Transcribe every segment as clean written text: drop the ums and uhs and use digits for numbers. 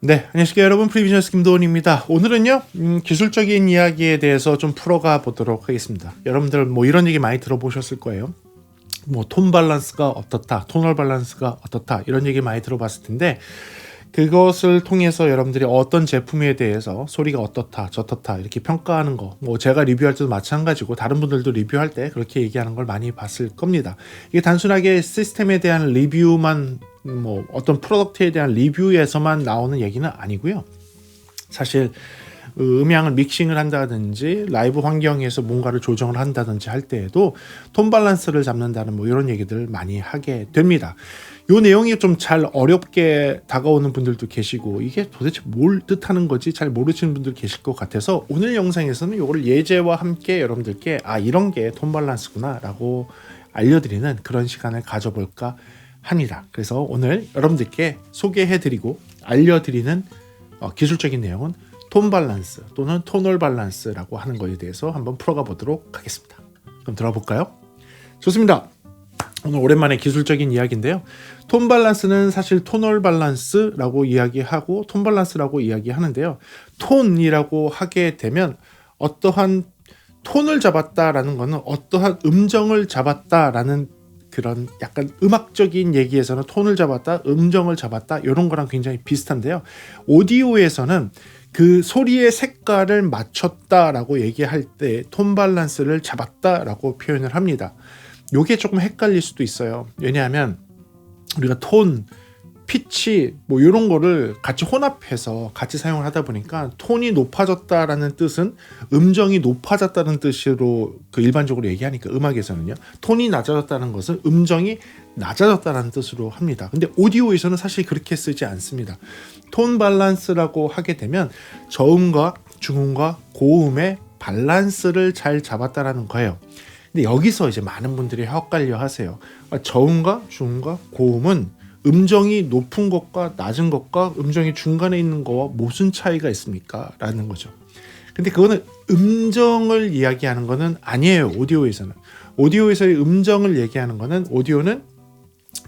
네, 안녕하십니까 여러분. 프리비저스 김도훈입니다. 오늘은요 기술적인 이야기에 대해서 좀 풀어가 보도록 하겠습니다. 여러분들 뭐 이런 얘기 많이 들어보셨을 거예요. 뭐 톤 밸런스가 어떻다, 톤얼 밸런스가 어떻다, 이런 얘기 많이 들어봤을 텐데, 그것을 통해서 여러분들이 어떤 제품에 대해서 소리가 어떻다 저렇다 이렇게 평가하는 거, 뭐 제가 리뷰할 때도 마찬가지고 다른 분들도 리뷰할 때 그렇게 얘기하는 걸 많이 봤을 겁니다. 이게 단순하게 시스템에 대한 리뷰만, 뭐 어떤 프로덕트에 대한 리뷰에서만 나오는 얘기는 아니고요. 사실 음향을 믹싱을 한다든지 라이브 환경에서 뭔가를 조정을 한다든지 할 때에도 톤 밸런스를 잡는다는 뭐 이런 얘기들 많이 하게 됩니다. 요 내용이 좀 잘 어렵게 다가오는 분들도 계시고, 이게 도대체 뭘 뜻하는 거지 잘 모르시는 분들 계실 것 같아서 오늘 영상에서는 이거를 예제와 함께 여러분들께 이런 게 톤 밸런스구나 라고 알려드리는 그런 시간을 가져볼까 합니다. 그래서 오늘 여러분들께 소개해드리고 알려드리는 기술적인 내용은 톤 밸런스 또는 톤얼 밸런스라고 하는 것에 대해서 한번 풀어가 보도록 하겠습니다. 그럼 들어볼까요? 좋습니다. 오늘 오랜만에 기술적인 이야기인데요. 톤 밸런스는 사실 톤얼 밸런스라고 이야기하고 톤 밸런스라고 이야기하는데요. 톤이라고 하게 되면 어떠한 톤을 잡았다라는 것은 어떠한 음정을 잡았다라는 그런 약간 음악적인 얘기에서는 톤을 잡았다, 음정을 잡았다 이런 거랑 굉장히 비슷한데요. 오디오에서는 그 소리의 색깔을 맞췄다라고 얘기할 때 톤 밸런스를 잡았다라고 표현을 합니다. 요게 조금 헷갈릴 수도 있어요. 왜냐하면 우리가 톤, 피치 뭐 이런 거를 같이 혼합해서 같이 사용을 하다 보니까 톤이 높아졌다라는 뜻은 음정이 높아졌다는 뜻으로 일반적으로 얘기하니까, 음악에서는요 톤이 낮아졌다는 것은 음정이 낮아졌다는 뜻으로 합니다. 근데 오디오에서는 사실 그렇게 쓰지 않습니다. 톤 밸런스라고 하게 되면 저음과 중음과 고음의 밸런스를 잘 잡았다라는 거예요. 근데 여기서 이제 많은 분들이 헷갈려 하세요. 저음과 중음과 고음은 음정이 높은 것과 낮은 것과 음정이 중간에 있는 거와 무슨 차이가 있습니까? 라는 거죠. 근데 그거는 음정을 이야기하는 거는 아니에요. 오디오에서는. 오디오에서의 음정을 얘기하는 거는, 오디오는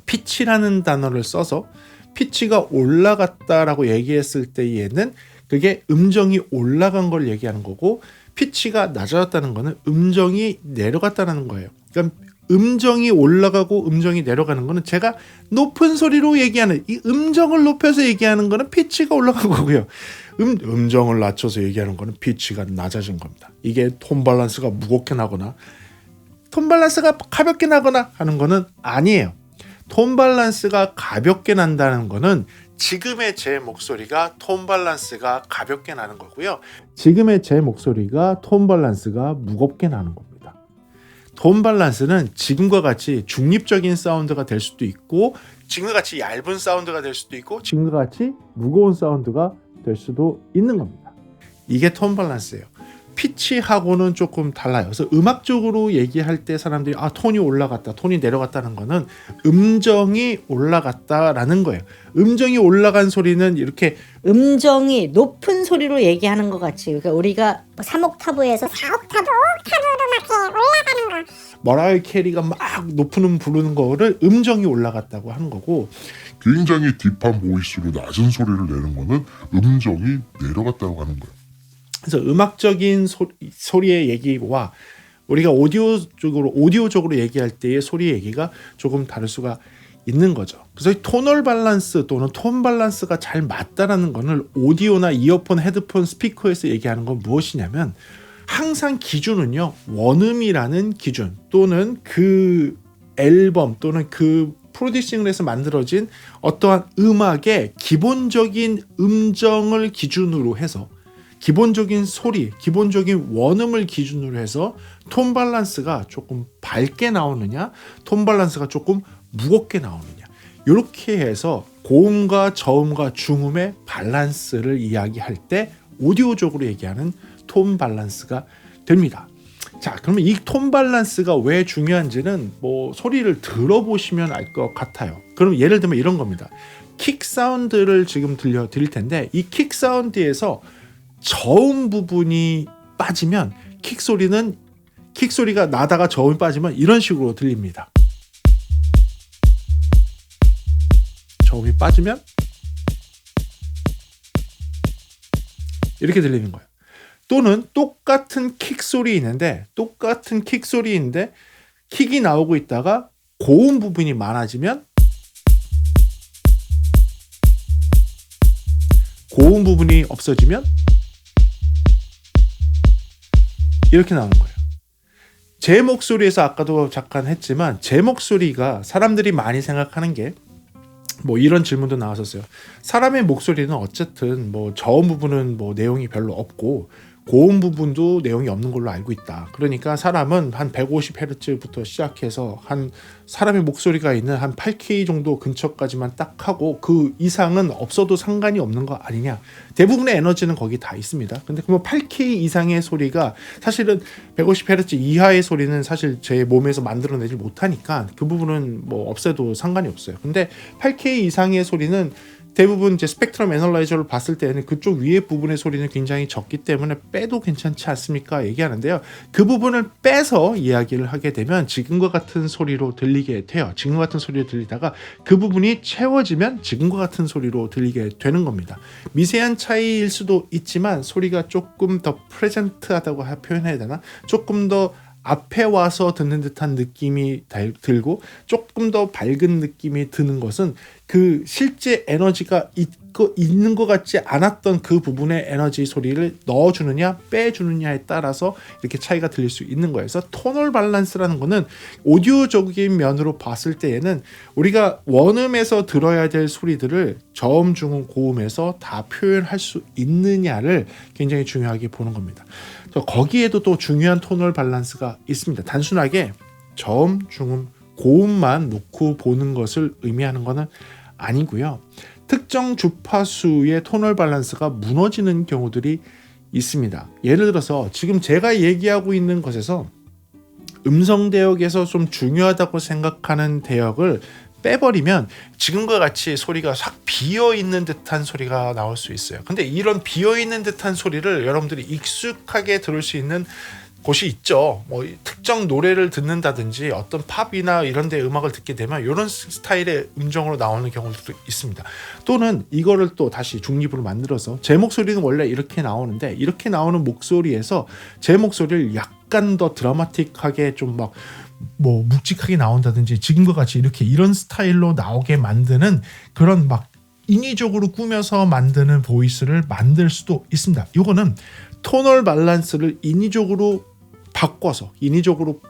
피치라는 단어를 써서 피치가 올라갔다라고 얘기했을 때에는 그게 음정이 올라간 걸 얘기하는 거고, 피치가 낮아졌다는 거는 음정이 내려갔다는 거예요. 그러니까 음정이 올라가고 음정이 내려가는 거는 제가 높은 소리로 얘기하는, 이 음정을 높여서 얘기하는 거는 피치가 올라간 거고요. 음정을 낮춰서 얘기하는 거는 피치가 낮아진 겁니다. 이게 톤 밸런스가 무겁게 나거나 톤 밸런스가 가볍게 나거나 하는 거는 아니에요. 톤 밸런스가 가볍게 난다는 거는 지금의 제 목소리가 톤 밸런스가 가볍게 나는 거고요. 지금의 제 목소리가 톤 밸런스가 무겁게 나는 겁니다. 톤 밸런스는 지금과 같이 중립적인 사운드가 될 수도 있고, 지금과 같이 얇은 사운드가 될 수도 있고, 지금과 같이 무거운 사운드가 될 수도 있는 겁니다. 이게 톤 밸런스예요. 피치하고는 조금 달라요. 그래서 음악적으로 얘기할 때 사람들이 톤이 올라갔다, 톤이 내려갔다는 거는 음정이 올라갔다라는 거예요. 음정이 올라간 소리는 이렇게 음정이 높은 소리로 얘기하는 것 같이, 그러니까 우리가 3옥타브에서 4옥타브, 옥타브로 막 이렇게 올라가는 거, 머라이어 캐리가 막 높은 음 부르는 거를 음정이 올라갔다고 하는 거고, 굉장히 딥한 보이스로 낮은 소리를 내는 거는 음정이 내려갔다고 하는 거예요. 그래서 음악적인 소리의 얘기와 우리가 오디오적으로 얘기할 때의 소리 얘기가 조금 다를 수가 있는 거죠. 그래서 톤얼 밸런스 또는 톤 밸런스가 잘 맞다라는 거는 오디오나 이어폰, 헤드폰, 스피커에서 얘기하는 건 무엇이냐면, 항상 기준은요 원음이라는 기준 또는 그 앨범 또는 그 프로듀싱을 해서 만들어진 어떠한 음악의 기본적인 음정을 기준으로 해서, 기본적인 소리, 기본적인 원음을 기준으로 해서 톤 밸런스가 조금 밝게 나오느냐, 톤 밸런스가 조금 무겁게 나오느냐, 이렇게 해서 고음과 저음과 중음의 밸런스를 이야기할 때 오디오적으로 얘기하는 톤 밸런스가 됩니다. 자, 그러면 이 톤 밸런스가 왜 중요한지는 뭐 소리를 들어보시면 알 것 같아요. 그럼 예를 들면 이런 겁니다. 킥 사운드를 지금 들려드릴 텐데, 이 킥 사운드에서 저음 부분이 빠지면 킥소리가 나다가 저음이 빠지면 이런 식으로 들립니다. 저음이 빠지면 이렇게 들리는 거예요. 또는 똑같은 킥 소리 있는데 킥이 나오고 있다가 고음 부분이 많아지면 고음 부분이 없어지면 이렇게 나오는 거예요. 제 목소리에서 아까도 잠깐 했지만 제 목소리가 사람들이 많이 생각하는 게 뭐 이런 질문도 나왔었어요. 사람의 목소리는 어쨌든 뭐 저음 부분은 뭐 내용이 별로 없고 고음 부분도 내용이 없는 걸로 알고 있다. 그러니까 사람은 한 150Hz부터 시작해서 한 사람의 목소리가 있는 한 8K 정도 근처까지만 딱 하고 그 이상은 없어도 상관이 없는 거 아니냐. 대부분의 에너지는 거기 다 있습니다. 근데 그 뭐 8K 이상의 소리가 사실은 150Hz 이하의 소리는 사실 제 몸에서 만들어내지 못하니까 그 부분은 뭐 없애도 상관이 없어요. 근데 8K 이상의 소리는 대부분 이제 스펙트럼 애널라이저를 봤을 때는 그쪽 위에 부분의 소리는 굉장히 적기 때문에 빼도 괜찮지 않습니까? 얘기하는데요. 그 부분을 빼서 이야기를 하게 되면 지금과 같은 소리로 들리게 돼요. 지금과 같은 소리로 들리다가 그 부분이 채워지면 지금과 같은 소리로 들리게 되는 겁니다. 미세한 차이일 수도 있지만 소리가 조금 더 프레젠트하다고 표현해야 되나? 조금 더 앞에 와서 듣는 듯한 느낌이 들고 조금 더 밝은 느낌이 드는 것은 그 실제 에너지가 있는 것 같지 않았던 그 부분의 에너지 소리를 넣어주느냐 빼주느냐에 따라서 이렇게 차이가 들릴 수 있는 거예요. 그래서 토널 밸런스라는 거는 오디오적인 면으로 봤을 때에는 우리가 원음에서 들어야 될 소리들을 저음, 중음, 고음에서 다 표현할 수 있느냐를 굉장히 중요하게 보는 겁니다. 거기에도 또 중요한 토널 밸런스가 있습니다. 단순하게 저음, 중음, 고음만 놓고 보는 것을 의미하는 것은 아니고요. 특정 주파수의 토널 밸런스가 무너지는 경우들이 있습니다. 예를 들어서 지금 제가 얘기하고 있는 것에서 음성 대역에서 좀 중요하다고 생각하는 대역을 빼버리면 지금과 같이 소리가 싹 비어있는 듯한 소리가 나올 수 있어요. 근데 이런 비어있는 듯한 소리를 여러분들이 익숙하게 들을 수 있는 곳이 있죠. 뭐 특정 노래를 듣는다든지 어떤 팝이나 이런 데 음악을 듣게 되면 이런 스타일의 음정으로 나오는 경우도 있습니다. 또는 이거를 또 다시 중립으로 만들어서 제 목소리는 원래 이렇게 나오는데 이렇게 나오는 목소리에서 제 목소리를 약간 더 드라마틱하게 좀 막 뭐 묵직하게 나온다든지 지금과 같이 이렇게 이런 스타일로 나오게 만드는 그런 막 인위적으로 꾸며서 만드는 보이스를 만들 수도 있습니다. 이거는 토널 밸런스를 인위적으로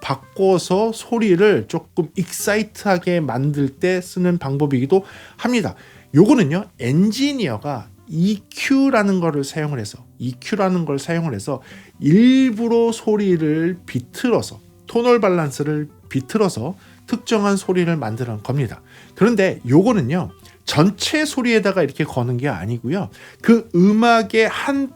바꿔서 소리를 조금 익사이트하게 만들 때 쓰는 방법이기도 합니다. 요거는요 엔지니어가 EQ라는 걸 사용을 해서 일부러 소리를 비틀어서 토널 밸런스를 비틀어서 특정한 소리를 만드는 겁니다. 그런데 요거는요 전체 소리에다가 이렇게 거는 게 아니고요. 그 음악의 한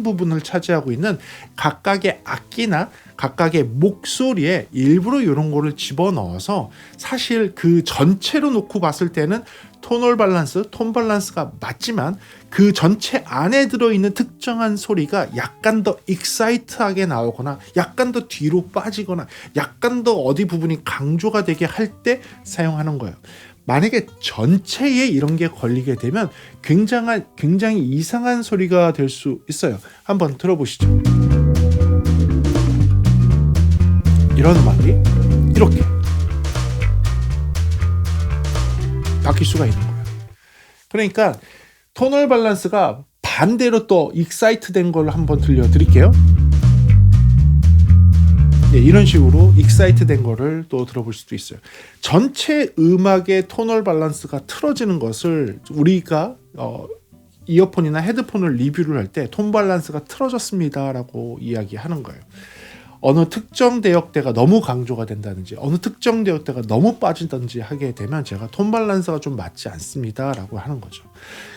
부분을 차지하고 있는 각각의 악기나 각각의 목소리에 일부러 이런 거를 집어넣어서 사실 그 전체로 놓고 봤을 때는 톤 밸런스가 맞지만 그 전체 안에 들어있는 특정한 소리가 약간 더 익사이트하게 나오거나 약간 더 뒤로 빠지거나 약간 더 어디 부분이 강조가 되게 할 때 사용하는 거예요. 만약에 전체에 이런 게 걸리게 되면 굉장히 이상한 소리가 될 수 있어요. 한번 들어보시죠. 이런 음악이 이렇게 바뀔 수가 있는 거예요. 그러니까 토널 밸런스가 반대로 또 익사이트 된 걸 한번 들려드릴게요. 네, 이런 식으로 익사이트 된 거를 또 들어볼 수도 있어요. 전체 음악의 토널 밸런스가 틀어지는 것을 우리가 이어폰이나 헤드폰을 리뷰를 할 때 톤 밸런스가 틀어졌습니다 라고 이야기하는 거예요. 어느 특정 대역대가 너무 강조가 된다든지 어느 특정 대역대가 너무 빠진다든지 하게 되면 제가 톤 밸런스가 좀 맞지 않습니다 라고 하는 거죠.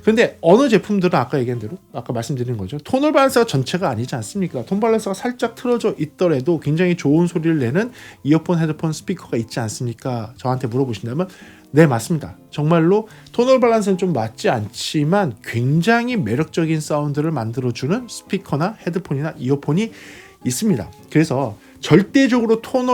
근데 어느 제품들은 아까 얘기한 대로 아까 말씀드린 거죠. 톤 밸런스가 전체가 아니지 않습니까? 톤 밸런스가 살짝 틀어져 있더라도 굉장히 좋은 소리를 내는 이어폰, 헤드폰, 스피커가 있지 않습니까? 저한테 물어보신다면 네, 맞습니다. 정말로 토널 밸런스는 좀 맞지 않지만 굉장히 매력적인 사운드를 만들어주는 스피커나 헤드폰이나 이어폰이 있습니다. 그래서 절대적으로 톤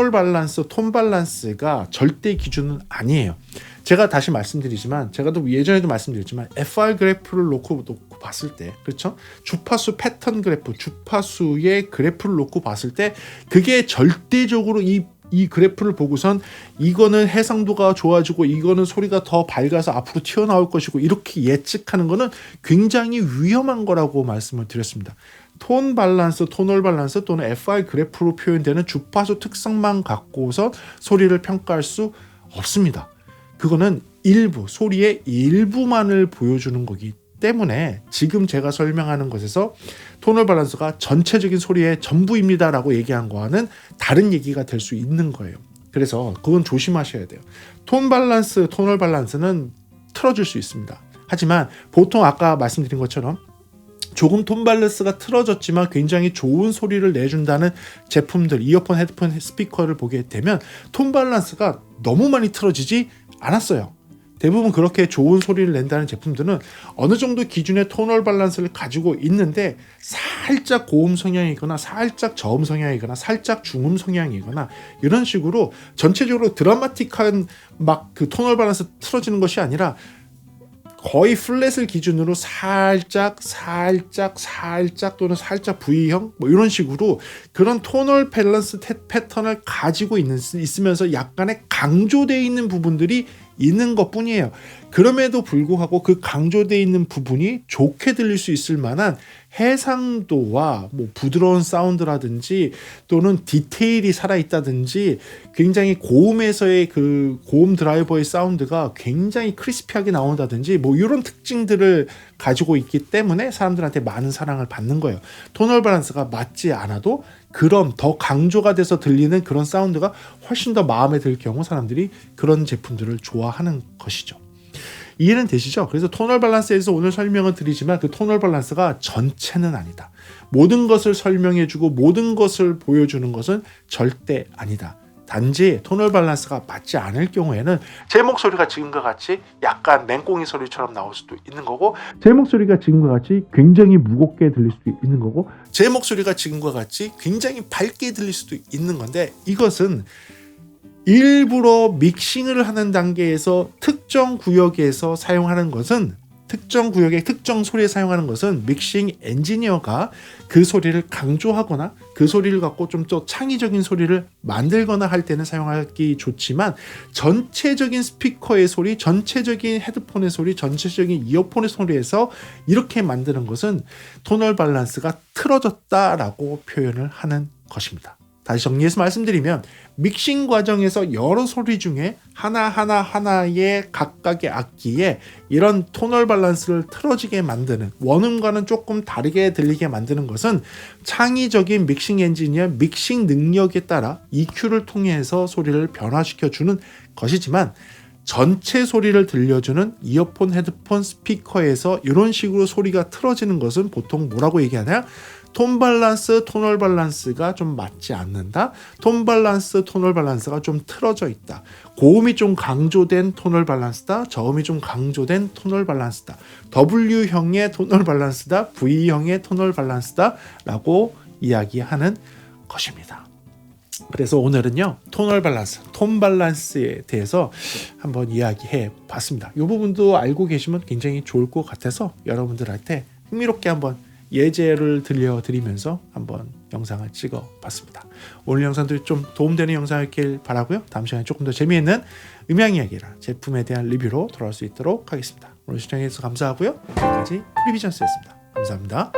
밸런스가 절대 기준은 아니에요. 제가 다시 말씀드리지만 제가 또 예전에도 말씀드렸지만 FR 그래프를 놓고 놓고 봤을 때, 그렇죠? 주파수 패턴 그래프, 주파수의 그래프를 놓고 봤을 때 그게 절대적으로 이 그래프를 보고선 이거는 해상도가 좋아지고 이거는 소리가 더 밝아서 앞으로 튀어나올 것이고 이렇게 예측하는 거는 굉장히 위험한 거라고 말씀을 드렸습니다. 톤 밸런스, 토널 밸런스 또는 FR 그래프로 표현되는 주파수 특성만 갖고서 소리를 평가할 수 없습니다. 그거는 일부, 소리의 일부만을 보여주는 거기 때문에 지금 제가 설명하는 것에서 토널 밸런스가 전체적인 소리의 전부입니다라고 얘기한 거와는 다른 얘기가 될 수 있는 거예요. 그래서 그건 조심하셔야 돼요. 톤 밸런스, 토널 밸런스는 틀어줄 수 있습니다. 하지만 보통 아까 말씀드린 것처럼 조금 톤 밸런스가 틀어졌지만 굉장히 좋은 소리를 내준다는 제품들, 이어폰, 헤드폰, 스피커를 보게 되면 톤 밸런스가 너무 많이 틀어지지 않았어요. 대부분 그렇게 좋은 소리를 낸다는 제품들은 어느 정도 기준의 토널 밸런스를 가지고 있는데 살짝 고음 성향이거나 살짝 저음 성향이거나 살짝 중음 성향이거나 이런 식으로 전체적으로 드라마틱한 막 그 토널 밸런스 틀어지는 것이 아니라 거의 플랫을 기준으로 살짝 또는 살짝 V형 뭐 이런 식으로 그런 토널 밸런스 패턴을 가지고 있으면서 약간의 강조되어 있는 부분들이 있는 것뿐이에요. 그럼에도 불구하고 그 강조되어 있는 부분이 좋게 들릴 수 있을 만한 해상도와 뭐 부드러운 사운드라든지 또는 디테일이 살아있다든지 굉장히 고음에서의 그 고음 드라이버의 사운드가 굉장히 크리스피하게 나온다든지 뭐 이런 특징들을 가지고 있기 때문에 사람들한테 많은 사랑을 받는 거예요. 토널 밸런스가 맞지 않아도 그럼 더 강조가 돼서 들리는 그런 사운드가 훨씬 더 마음에 들 경우 사람들이 그런 제품들을 좋아하는 것이죠. 이해는 되시죠? 그래서 토널 밸런스에서 오늘 설명을 드리지만 그 토널 밸런스가 전체는 아니다. 모든 것을 설명해주고 모든 것을 보여주는 것은 절대 아니다. 단지 토널 밸런스가 맞지 않을 경우에는 제 목소리가 지금과 같이 약간 맹꽁이 소리처럼 나올 수도 있는 거고 제 목소리가 지금과 같이 굉장히 무겁게 들릴 수도 있는 거고 제 목소리가 지금과 같이 굉장히 밝게 들릴 수도 있는 건데 이것은 일부러 믹싱을 하는 단계에서 특정 구역에서 사용하는 것은 특정 구역의 특정 소리에 사용하는 것은 믹싱 엔지니어가 그 소리를 강조하거나 그 소리를 갖고 좀 더 창의적인 소리를 만들거나 할 때는 사용하기 좋지만 전체적인 스피커의 소리, 전체적인 헤드폰의 소리, 전체적인 이어폰의 소리에서 이렇게 만드는 것은 토널 밸런스가 틀어졌다라고 표현을 하는 것입니다. 다시 정리해서 말씀드리면 믹싱 과정에서 여러 소리 중에 하나의 각각의 악기에 이런 토널 밸런스를 틀어지게 만드는 원음과는 조금 다르게 들리게 만드는 것은 창의적인 믹싱 엔지니어 믹싱 능력에 따라 EQ를 통해서 소리를 변화시켜주는 것이지만 전체 소리를 들려주는 이어폰, 헤드폰, 스피커에서 이런 식으로 소리가 틀어지는 것은 보통 뭐라고 얘기하냐? 톤 밸런스, 토널 밸런스가 좀 맞지 않는다. 톤 밸런스, 토널 밸런스가 좀 틀어져 있다. 고음이 좀 강조된 토널 밸런스다. 저음이 좀 강조된 토널 밸런스다. W형의 토널 밸런스다. V형의 토널 밸런스다. 라고 이야기하는 것입니다. 그래서 오늘은요 토널 밸런스, 톤 밸런스에 대해서 한번 이야기해 봤습니다. 이 부분도 알고 계시면 굉장히 좋을 것 같아서 여러분들한테 흥미롭게 한번 예제를 들려드리면서 한번 영상을 찍어 봤습니다. 오늘 영상도 좀 도움되는 영상이었길 바라고요. 다음 시간에 조금 더 재미있는 음향 이야기나 제품에 대한 리뷰로 돌아올 수 있도록 하겠습니다. 오늘 시청해주셔서 감사하고요. 지금까지 프리비전스였습니다. 감사합니다.